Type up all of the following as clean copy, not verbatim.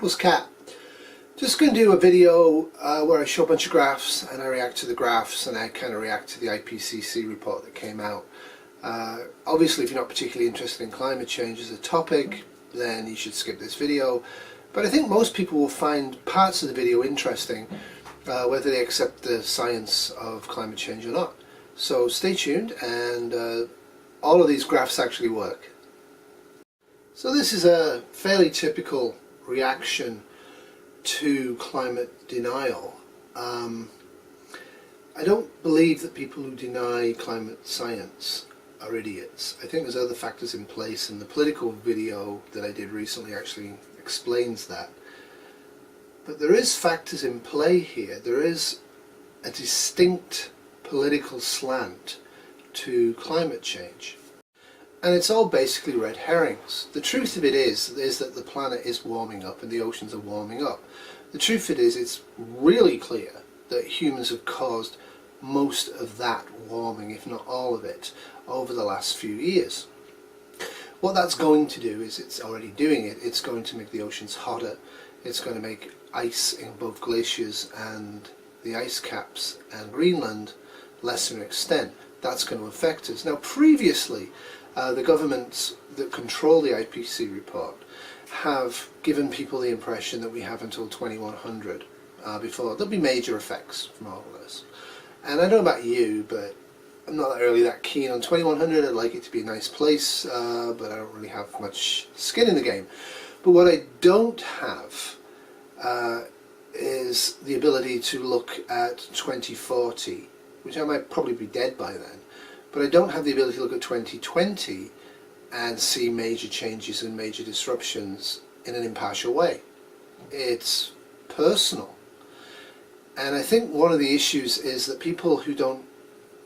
Poople's Cat. Just going to do a video where I show a bunch of graphs and I react to the graphs and I kind of react to the IPCC report that came out. Obviously, if you're not particularly interested in climate change as a topic, then you should skip this video. But I think most people will find parts of the video interesting, whether they accept the science of climate change or not. So stay tuned, and all of these graphs actually work. So this is a fairly typical reaction to climate denial. I don't believe that people who deny climate science are idiots. I think there's other factors in place, and the political video that I did recently actually explains that. But there is factors in play here. There is a distinct political slant to climate change. And it's all basically red herrings. The truth of it is that the planet is warming up and the oceans are warming up. The truth of it is it's really clear that humans have caused most of that warming, if not all of it, over the last few years. What that's going to do is, it's already doing it, it's going to make the oceans hotter, it's going to make ice in both glaciers and the ice caps and Greenland less in extent. That's going to affect us. Now previously, the governments that control the IPCC report have given people the impression that we have until 2100 before there'll be major effects from all of this. And I don't know about you, but I'm not really that keen on 2100. I'd like it to be a nice place, but I don't really have much skin in the game. But what I don't have is the ability to look at 2040, which I might probably be dead by then. But I don't have the ability to look at 2020 and see major changes and major disruptions in an impartial way. It's personal. And I think one of the issues is that people who don't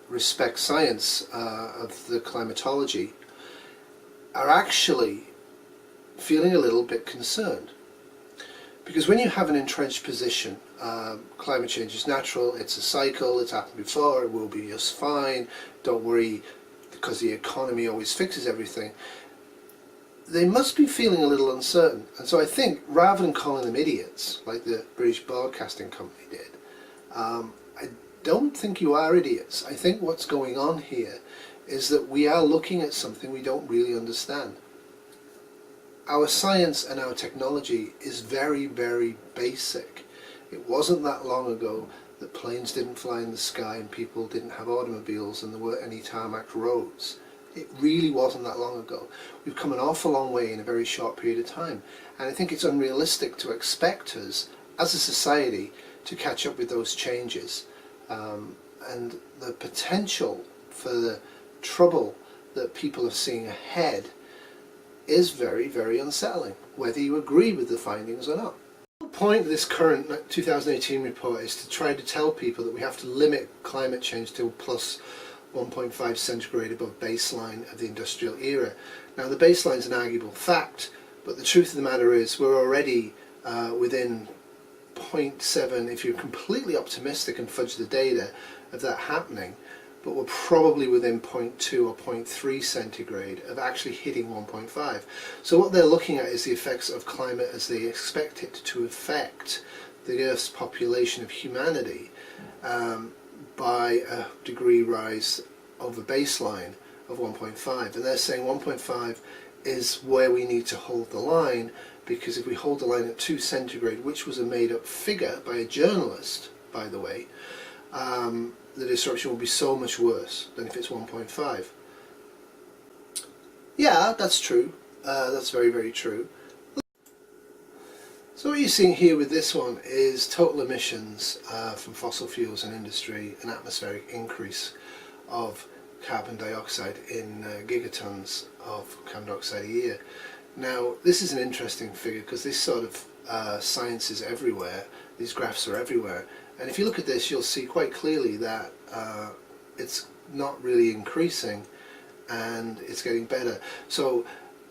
respect science of the climatology are actually feeling a little bit concerned. Because when you have an entrenched position, climate change is natural, it's a cycle, it's happened before, it will be just fine, don't worry, because the economy always fixes everything, they must be feeling a little uncertain. And so I think, rather than calling them idiots, like the British Broadcasting Company did, I don't think you are idiots. I think what's going on here is that we are looking at something we don't really understand. Our science and our technology is very, very basic. It wasn't that long ago that planes didn't fly in the sky and people didn't have automobiles and there weren't any tarmac roads. It really wasn't that long ago. We've come an awful long way in a very short period of time. And I think it's unrealistic to expect us, as a society, to catch up with those changes. And the potential for the trouble that people are seeing ahead is very, very unsettling, whether you agree with the findings or not. The point of this current 2018 report is to try to tell people that we have to limit climate change to plus 1.5 centigrade above baseline of the industrial era. Now the baseline is an arguable fact, but the truth of the matter is we're already within 0.7, if you're completely optimistic and fudge the data, of that happening. But we're probably within 0.2 or 0.3 centigrade of actually hitting 1.5. So what they're looking at is the effects of climate as they expect it to affect the Earth's population of humanity by a degree rise over baseline of 1.5. And they're saying 1.5 is where we need to hold the line, because if we hold the line at 2 centigrade, which was a made-up figure by a journalist, by the way, the disruption will be so much worse than if it's 1.5. Yeah, that's true. That's very, very true. So what you're seeing here with this one is total emissions from fossil fuels and industry, an atmospheric increase of carbon dioxide in gigatons of carbon dioxide a year. Now this is an interesting figure because this sort of science is everywhere, these graphs are everywhere. And if you look at this, you'll see quite clearly that it's not really increasing and it's getting better. So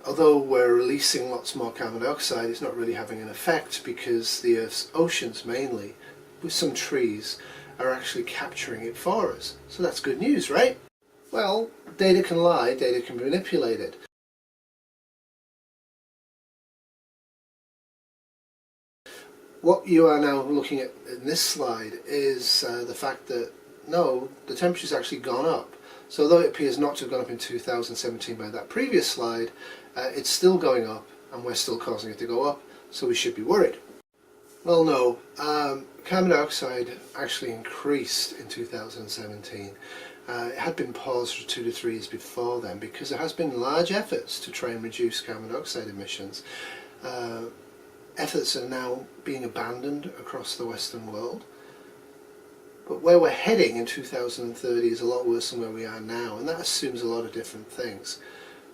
although we're releasing lots more carbon dioxide, it's not really having an effect because the Earth's oceans mainly, with some trees, are actually capturing it for us. So that's good news, right? Well, data can lie, data can be manipulated. what you are now looking at in this slide is the fact that no, the temperature's actually gone up. So although it appears not to have gone up in 2017 by that previous slide, it's still going up and we're still causing it to go up, so we should be worried. Well, no, carbon dioxide actually increased in 2017. It had been paused for 2 to 3 years before then because there has been large efforts to try and reduce carbon dioxide emissions. Efforts are now being abandoned across the Western world. But where we're heading in 2030 is a lot worse than where we are now, and that assumes a lot of different things.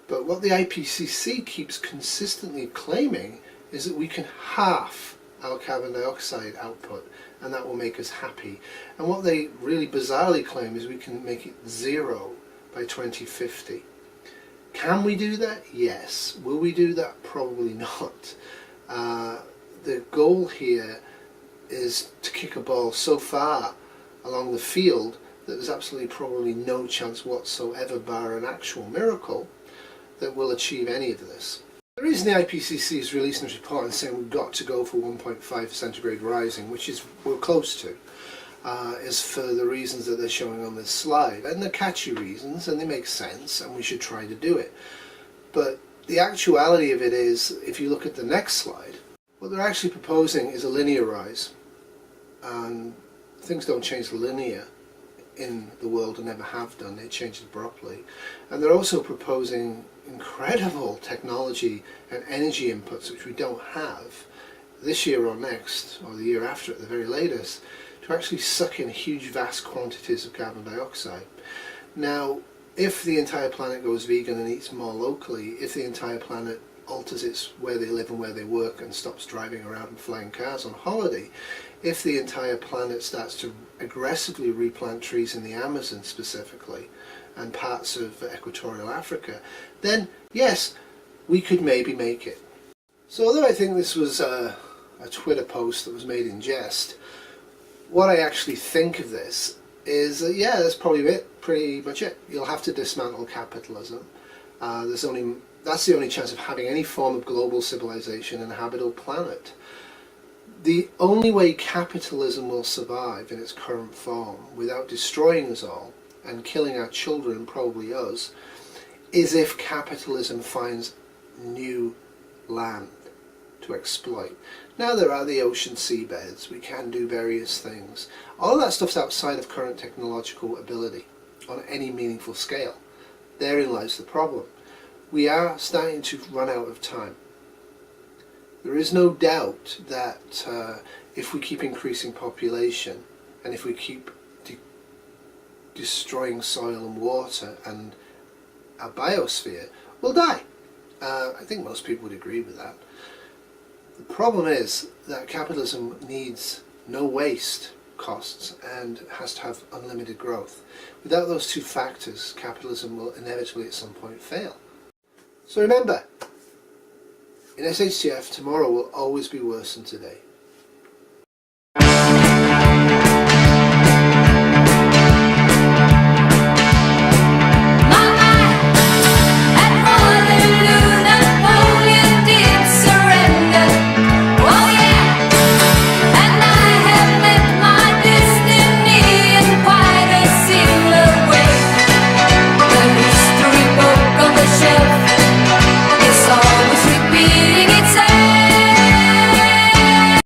But what the IPCC keeps consistently claiming is that we can halve our carbon dioxide output, and that will make us happy. And what they really bizarrely claim is we can make it 0 by 2050. Can we do that? Yes. Will we do that? Probably not. The goal here is to kick a ball so far along the field that there's absolutely probably no chance whatsoever, bar an actual miracle, that we'll achieve any of this. The reason the IPCC is releasing this report and saying we've got to go for 1.5 centigrade rising, which is we're close to, is for the reasons that they're showing on this slide. And they're catchy reasons, and they make sense, and we should try to do it. But the actuality of it is, if you look at the next slide, what they're actually proposing is a linear rise. And things don't change linear in the world and never have done. They change abruptly. And they're also proposing incredible technology and energy inputs which we don't have this year or next, or the year after at the very latest, to actually suck in huge vast quantities of carbon dioxide. Now, if the entire planet goes vegan and eats more locally, if the entire planet alters its where they live and where they work and stops driving around and flying cars on holiday, if the entire planet starts to aggressively replant trees in the Amazon specifically and parts of equatorial Africa, then yes, we could maybe make it. So although I think this was a Twitter post that was made in jest, what I actually think of this is yeah, that's probably it, pretty much it. You'll have to dismantle capitalism. That's the only chance of having any form of global civilization and a habitable planet. The only way capitalism will survive in its current form without destroying us all and killing our children, probably us, is if capitalism finds new land to exploit. Now there are the ocean seabeds, we can do various things. All of that stuff's outside of current technological ability on any meaningful scale. Therein lies the problem. We are starting to run out of time. There is no doubt that if we keep increasing population and if we keep destroying soil and water and our biosphere, we'll die. I think most people would agree with that. The problem is that capitalism needs no waste costs and has to have unlimited growth. Without those two factors, capitalism will inevitably at some point fail. So remember, in SHTF, tomorrow will always be worse than today.